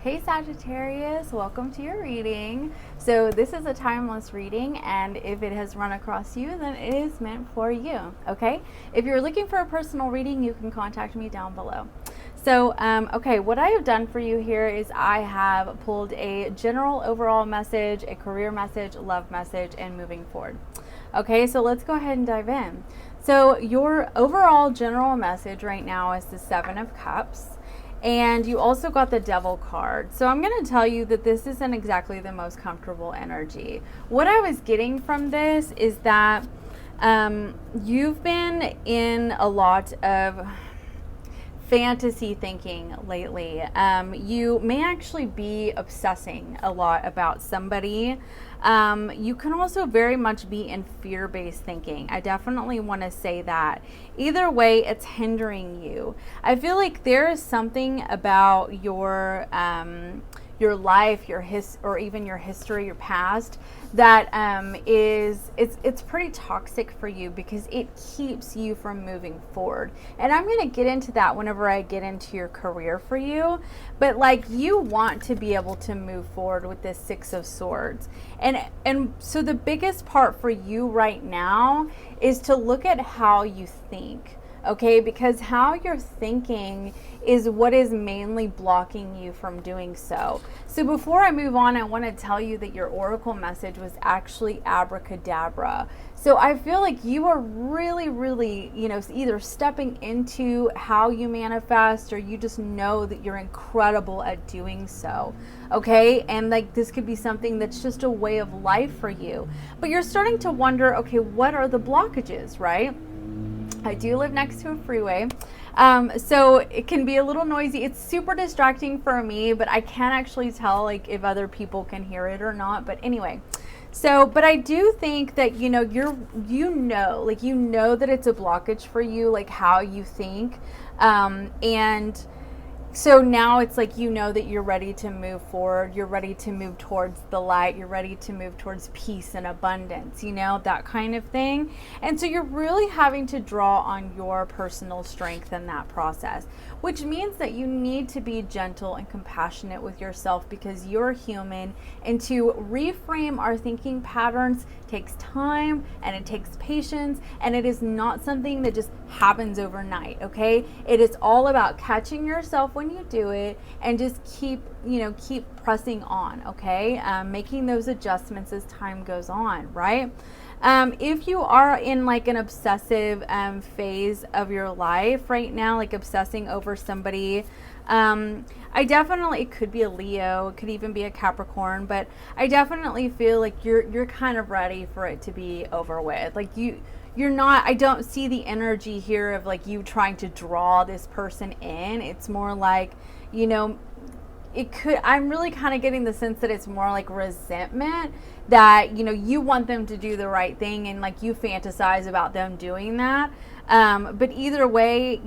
Hey Sagittarius, welcome to your reading. So this is a timeless reading, and if it has run across you, then it is meant for you, okay? If you're looking for a personal reading, you can contact me down below. So, okay, what I have done for you here is I have pulled a general overall message, a career message, love message, and moving forward. Okay, so let's go ahead and dive in. So your overall general message right now is the Seven of Cups. And you also got the Devil card. So I'm going to tell you that this isn't exactly the most comfortable energy. What I was getting from this is that you've been in a lot of fantasy thinking lately. You may actually be obsessing a lot about somebody. You can also very much be in fear-based thinking. I definitely want to say that. Either way, it's hindering you. I feel like there is something about your life, or even your history, your past, that it's pretty toxic for you because it keeps you from moving forward. And I'm going to get into that whenever I get into your career for you. But like, you want to be able to move forward with this Six of Swords. And so the biggest part for you right now is to look at how you think. Okay, because how you're thinking is what is mainly blocking you from doing so. So before I move on, I want to tell you that your oracle message was actually abracadabra. So I feel like you are really, either stepping into how you manifest, or you just know that you're incredible at doing so. Okay, and like, this could be something that's just a way of life for you. But you're starting to wonder, okay, what are the blockages, right? I do live next to a freeway, so it can be a little noisy. It's super distracting for me, but I can't actually tell like if other people can hear it or not. But anyway, but I do think that you know that it's a blockage for you, like how you think, and so now it's like, that you're ready to move forward. You're ready to move towards the light. You're ready to move towards peace and abundance, that kind of thing. And so you're really having to draw on your personal strength in that process, which means that you need to be gentle and compassionate with yourself, because you're human. And to reframe our thinking patterns takes time, and it takes patience, and it is not something that just happens overnight. Okay, it is all about catching yourself when you do it, and just keep pressing on. Okay, making those adjustments as time goes on, right? If you are in like an obsessive phase of your life right now, like obsessing over somebody, I definitely, it could be a Leo, it could even be a Capricorn, but I definitely feel like you're kind of ready for it to be over with. Like you're not, I don't see the energy here of like you trying to draw this person in. It's more like, I'm really kind of getting the sense that it's more like resentment, that you want them to do the right thing, and like you fantasize about them doing that, but either way,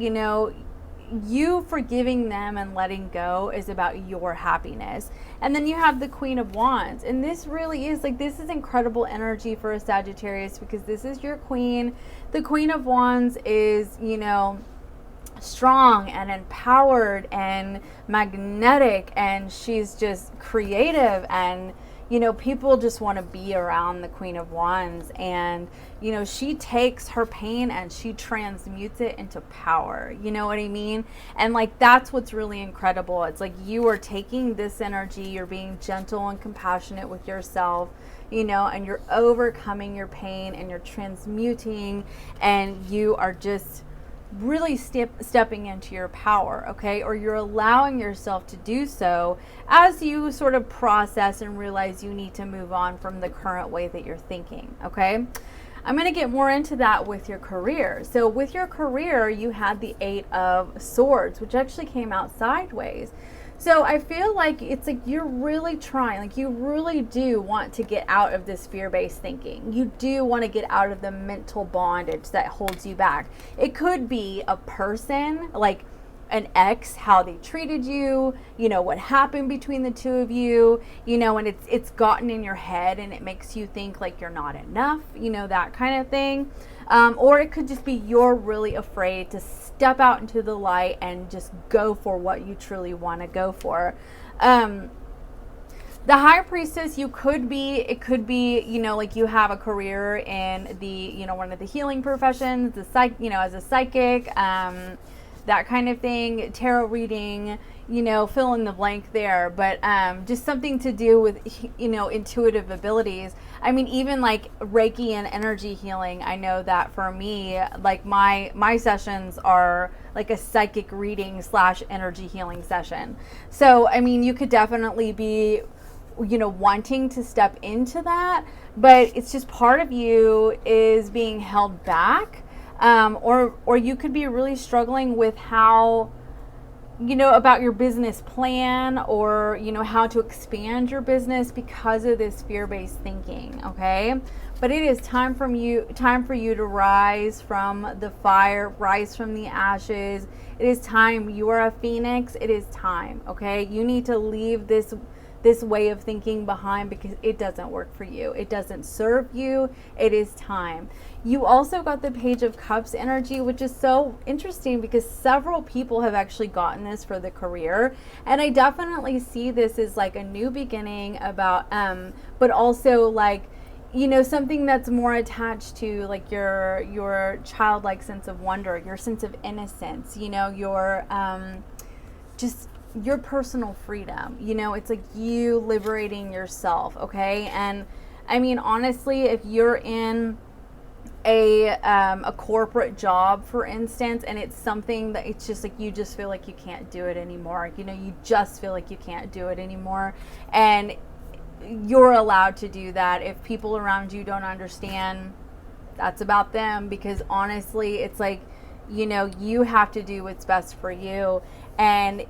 you forgiving them and letting go is about your happiness. And then you have the Queen of Wands, and this really is like, this is incredible energy for a Sagittarius, because this is your queen. The Queen of Wands is strong and empowered and magnetic, and she's just creative, and people just want to be around the Queen of Wands. And she takes her pain and she transmutes it into power, you know what I mean? And like, that's what's really incredible. It's like, you are taking this energy, you're being gentle and compassionate with yourself, and you're overcoming your pain, and you're transmuting, and you are just really stepping into your power. Okay, or you're allowing yourself to do so as you sort of process and realize you need to move on from the current way that you're thinking. Okay, I'm going to get more into that with your career. So with your career, you had the Eight of Swords, which actually came out sideways. So I feel like it's like you're really trying, like you really do want to get out of this fear-based thinking. You do want to get out of the mental bondage that holds you back. It could be a person, like an ex, how they treated you, what happened between the two of you, and it's gotten in your head, and it makes you think like you're not enough, that kind of thing. Or it could just be you're really afraid to step out into the light and just go for what you truly want to go for. The high priestess, it could be, like you have a career in the, one of the healing professions, as a psychic, that kind of thing, tarot reading, fill in the blank there, but just something to do with, intuitive abilities. I mean, even like Reiki and energy healing, I know that for me, like my sessions are like a psychic reading / energy healing session. So, I mean, you could definitely be, wanting to step into that, but it's just part of you is being held back. Or you could be really struggling with how, about your business plan, or, how to expand your business because of this fear-based thinking. Okay. But it is time for you to rise from the fire, rise from the ashes. It is time. You are a phoenix. It is time. Okay. You need to leave this way of thinking behind because it doesn't work for you. It doesn't serve you. It is time. You also got the Page of Cups energy, which is so interesting because several people have actually gotten this for the career. And I definitely see this as like a new beginning about, but also like, something that's more attached to like your childlike sense of wonder, your sense of innocence, your, just your personal freedom. It's like you liberating yourself. Okay. And I mean, honestly, if you're in a corporate job, for instance, and it's something that it's just like you just feel like you can't do it anymore, you just feel like you can't do it anymore, and you're allowed to do that. If people around you don't understand, that's about them, because honestly, it's like, you have to do what's best for you. And,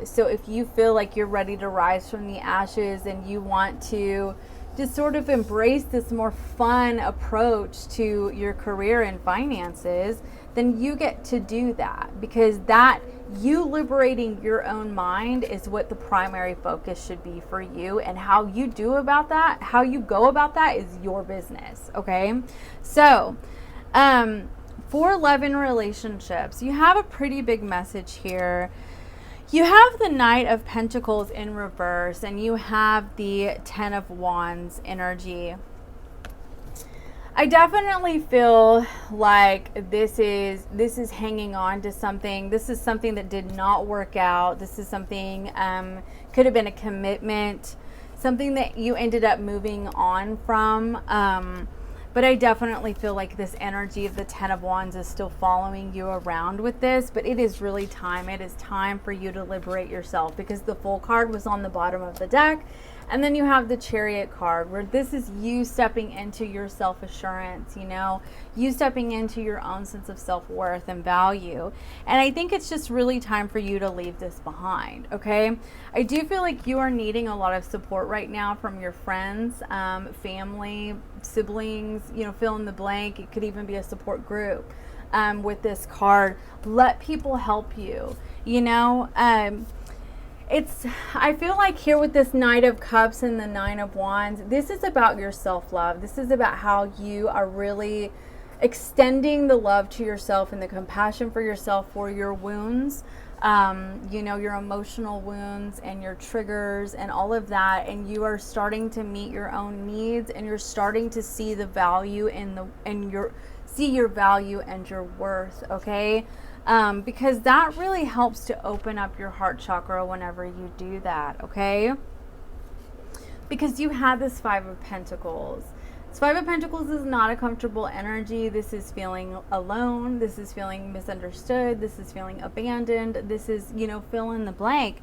so if you feel like you're ready to rise from the ashes and you want to just sort of embrace this more fun approach to your career and finances, then you get to do that, because that you liberating your own mind is what the primary focus should be for you. And how you do about that, how you go about that is your business. Okay. So, for love and relationships, you have a pretty big message here. You have the Knight of Pentacles in reverse, and you have the Ten of Wands energy. I definitely feel like this is hanging on to something. This is something that did not work out. This is something, could have been a commitment, something that you ended up moving on from. But I definitely feel like this energy of the Ten of Wands is still following you around with this, but it is really time. It is time for you to liberate yourself, because the Fool card was on the bottom of the deck. And then you have the Chariot card, where this is you stepping into your self-assurance, you stepping into your own sense of self-worth and value. And I think it's just really time for you to leave this behind, okay? I do feel like you are needing a lot of support right now from your friends, family, siblings, fill in the blank. It could even be a support group with this card. Let people help you, I feel like here with this Knight of Cups and the Nine of Wands, this is about your self-love. This is about how you are really extending the love to yourself and the compassion for yourself for your wounds, your emotional wounds and your triggers and all of that. And you are starting to meet your own needs, and you're starting to see the value see your value and your worth. Okay. Because that really helps to open up your heart chakra whenever you do that, okay? Because you had this Five of Pentacles. This Five of Pentacles is not a comfortable energy. This is feeling alone. This is feeling misunderstood. This is feeling abandoned. This is, fill in the blank.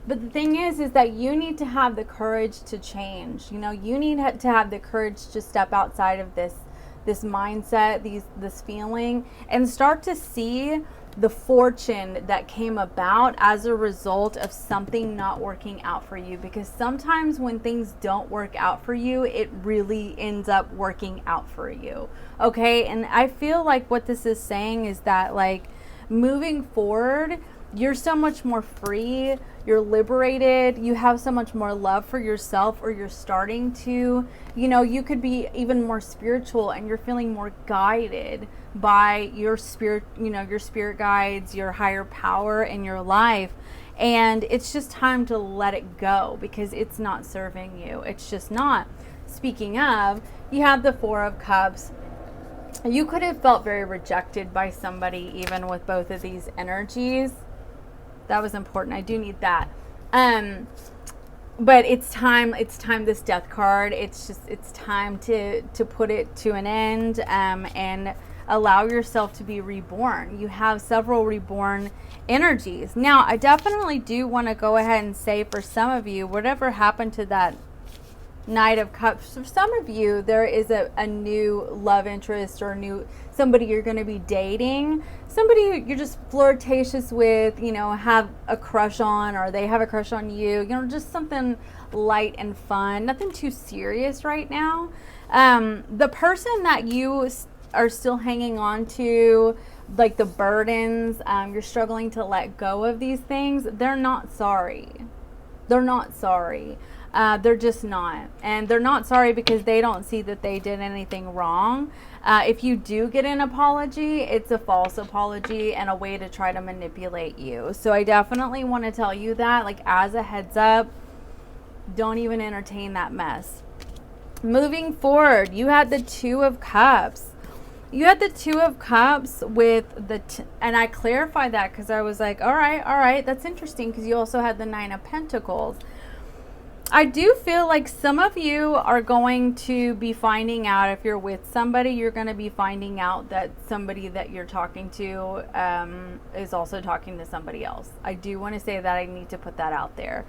But the thing is that you need to have the courage to change. You need to have the courage to step outside of this mindset, this feeling, and start to see the fortune that came about as a result of something not working out for you. Because sometimes when things don't work out for you, it really ends up working out for you. Okay. And I feel like what this is saying is that, like, moving forward, you're so much more free, you're liberated, you have so much more love for yourself, or you're starting to, you could be even more spiritual, and you're feeling more guided by your spirit, your spirit guides, your higher power in your life. And it's just time to let it go because it's not serving you. It's just not. Speaking of, you have the Four of Cups. You could have felt very rejected by somebody even with both of these energies. That was important. I do need that. But it's time, this Death card. It's time to put it to an end, and allow yourself to be reborn. You have several reborn energies. Now, I definitely do want to go ahead and say for some of you, whatever happened to that Knight of Cups, for some of you, there is a new love interest or somebody you're going to be dating, somebody you're just flirtatious with, have a crush on, or they have a crush on you, just something light and fun, nothing too serious right now. The person that you are still hanging on to, like the burdens, you're struggling to let go of these things, they're not sorry. They're not sorry. They're just not. And they're not sorry because they don't see that they did anything wrong. If you do get an apology, it's a false apology and a way to try to manipulate you. So I definitely want to tell you that, like, as a heads up, don't even entertain that mess. Moving forward, you had the Two of Cups. You had the Two of Cups with and I clarified that because I was like, all right, that's interesting, because you also had the Nine of Pentacles. I do feel like some of you are going to be finding out, if you're with somebody, you're going to be finding out that somebody that you're talking to is also talking to somebody else. I do want to say that. I need to put that out there.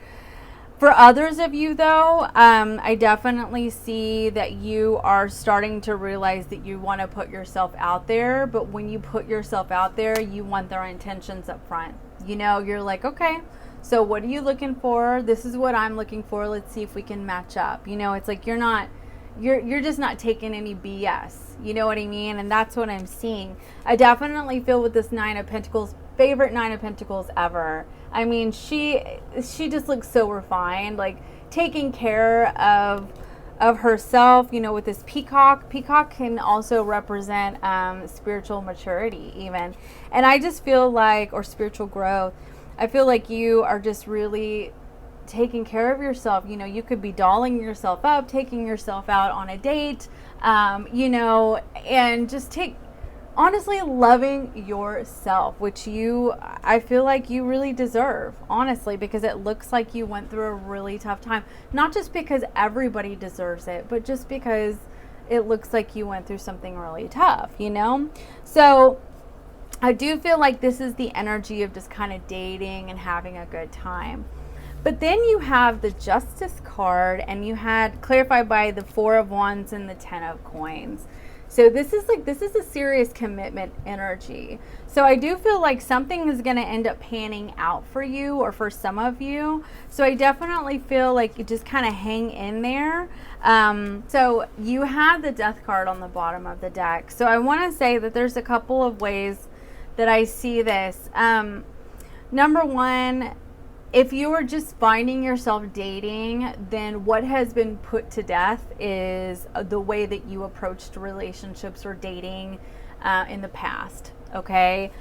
For others of you, though, I definitely see that you are starting to realize that you want to put yourself out there. But when you put yourself out there, you want their intentions up front. You're like, okay, so what are you looking for? This is what I'm looking for. Let's see if we can match up. It's like you're just not taking any BS. You know what I mean? And that's what I'm seeing. I definitely feel with this Nine of Pentacles, favorite Nine of Pentacles ever. I mean, she just looks so refined, like taking care of herself, with this peacock. Peacock can also represent spiritual maturity even. And I just feel like, or spiritual growth, I feel like you are just really taking care of yourself. You could be dolling yourself up, taking yourself out on a date, and just honestly loving yourself, which I feel like you really deserve, honestly, because it looks like you went through a really tough time. Not just because everybody deserves it, but just because it looks like you went through something really tough, So I do feel like this is the energy of just kind of dating and having a good time. But then you have the Justice card, and you had clarified by the Four of Wands and the Ten of Coins. So this is a serious commitment energy. So I do feel like something is going to end up panning out for you, or for some of you. So I definitely feel like you just kind of hang in there. So you have the Death card on the bottom of the deck. So I want to say that there's a couple of ways that I see this. Number one, if you are just finding yourself dating, then what has been put to death is the way that you approached relationships or dating in the past, okay?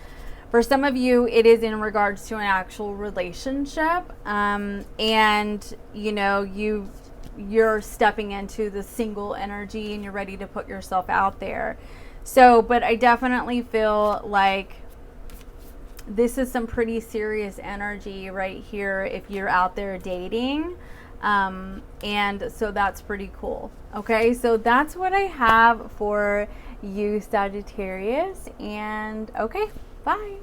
For some of you, it is in regards to an actual relationship, and you're stepping into the single energy and you're ready to put yourself out there. So, but I definitely feel like this is some pretty serious energy right here if you're out there dating. And so that's pretty cool. Okay, so that's what I have for you, Sagittarius. And okay, bye.